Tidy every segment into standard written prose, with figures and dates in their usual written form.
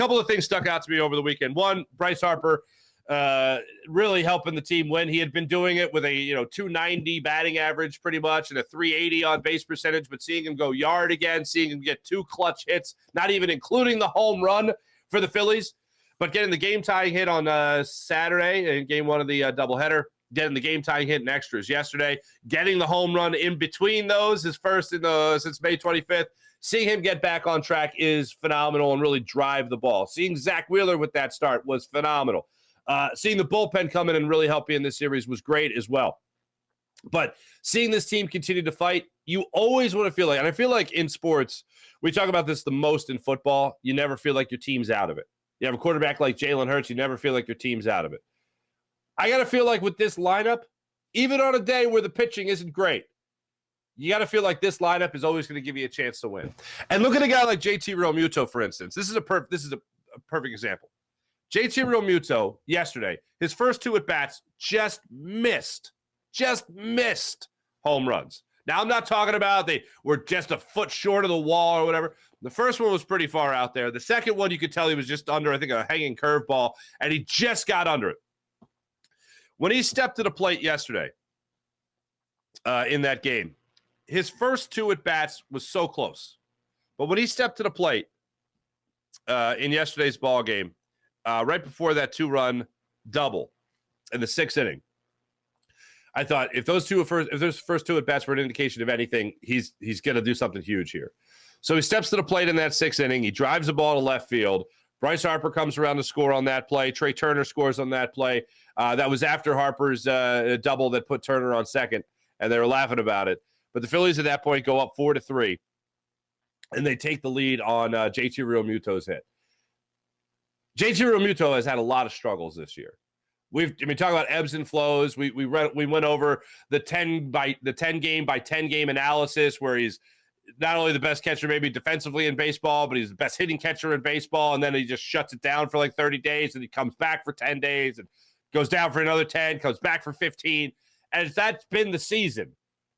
couple of things stuck out to me over the weekend. One, Bryce Harper really helping the team win. He had been doing it with a 290 batting average pretty much and a 380 on base percentage, but seeing him go yard again, seeing him get 2 clutch hits, not even including the home run for the Phillies, but getting the game-tying hit on Saturday in game 1 of the doubleheader, getting the game-tying hit in extras yesterday, getting the home run in between those, his first since May 25th. Seeing him get back on track is phenomenal and really drive the ball. Seeing Zach Wheeler with that start was phenomenal. Seeing the bullpen come in and really help you in this series was great as well. But seeing this team continue to fight, you always want to feel like, and I feel like in sports, we talk about this the most in football, you never feel like your team's out of it. You have a quarterback like Jalen Hurts, you never feel like your team's out of it. I got to feel like with this lineup, even on a day where the pitching isn't great, you got to feel like this lineup is always going to give you a chance to win. And look at a guy like JT Realmuto, for instance. This is a perfect example. JT Realmuto yesterday, his first 2 at-bats just missed home runs. Now, I'm not talking about they were just a foot short of the wall or whatever. The first one was pretty far out there. The second one, you could tell he was just under, I think, a hanging curveball, and he just got under it. When he stepped to the plate yesterday in that game, his first 2 at-bats was so close. But when he stepped to the plate in yesterday's ball game, right before that 2-run double in the 6th inning, I thought if those first 2 at-bats were an indication of anything, he's going to do something huge here. So he steps to the plate in that 6th inning. He drives the ball to left field. Bryce Harper comes around to score on that play. Trey Turner scores on that play. That was after Harper's double that put Turner on second, and they were laughing about it. But the Phillies at that point go up 4-3, and they take the lead on JT Realmuto's hit. JT Realmuto has had a lot of struggles this year. Talk about ebbs and flows. We went over the 10 game by 10 game analysis where he's not only the best catcher maybe defensively in baseball, but he's the best hitting catcher in baseball, and then he just shuts it down for like 30 days, and he comes back for 10 days and goes down for another 10, comes back for 15, and that's been the season.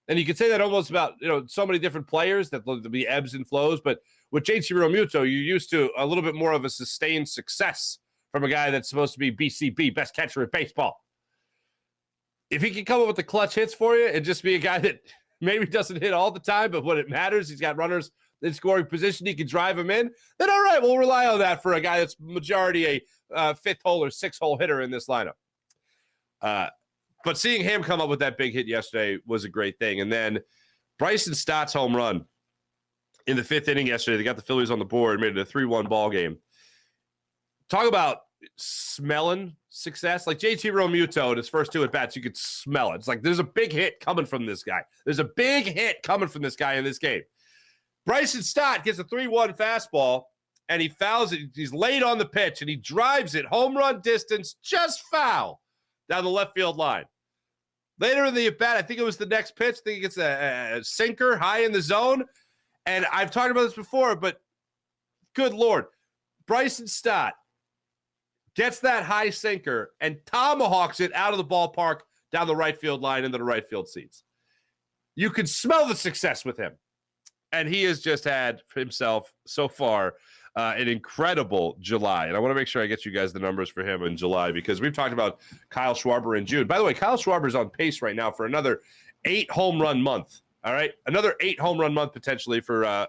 And you could say that almost about so many different players that there'll be ebbs and flows, but with JT Realmuto, you're used to a little bit more of a sustained success from a guy that's supposed to be BCB, best catcher in baseball. If he can come up with the clutch hits for you and just be a guy that maybe doesn't hit all the time, but when it matters, he's got runners in scoring position, he can drive them in, then all right, we'll rely on that for a guy that's majority a 5th hole or 6th hole hitter in this lineup. But seeing him come up with that big hit yesterday was a great thing. And then Bryson Stott's home run in the 5th inning yesterday, they got the Phillies on the board, made it a 3-1 ball game. Talk about smelling success. Like JT Realmuto in his first 2 at-bats, you could smell it. It's like there's a big hit coming from this guy. There's a big hit coming from this guy in this game. Bryson Stott gets a 3-1 fastball, and he fouls it. He's late on the pitch, and he drives it home run distance, just foul, down the left field line. Later in the at-bat, I think it was the next pitch, I think he gets a sinker high in the zone. And I've talked about this before, but good Lord, Bryson Stott gets that high sinker and tomahawks it out of the ballpark down the right field line into the right field seats. You can smell the success with him. And he has just had for himself so far an incredible July. And I want to make sure I get you guys the numbers for him in July because we've talked about Kyle Schwarber in June. By the way, Kyle Schwarber is on pace right now for another 8 home run month. All right, another 8 home run month potentially for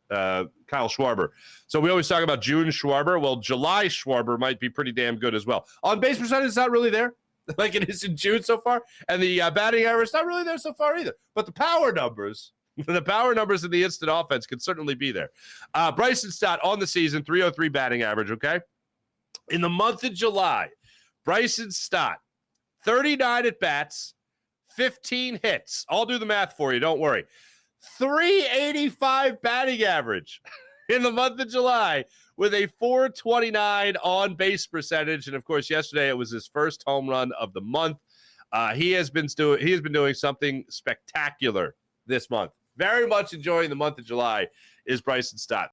Kyle Schwarber. So we always talk about June Schwarber. Well, July Schwarber might be pretty damn good as well. On base percentage is not really there like it is in June so far. And the batting average is not really there so far either. But the power numbers in the instant offense could certainly be there. Bryson Stott on the season, 303 batting average, okay? In the month of July, Bryson Stott, 39 at-bats, 15 hits. I'll do the math for you, don't worry. 385 batting average in the month of July with a 429 on-base percentage. And, of course, yesterday it was his first home run of the month. He has been doing something spectacular this month. Very much enjoying the month of July is Bryson Stott.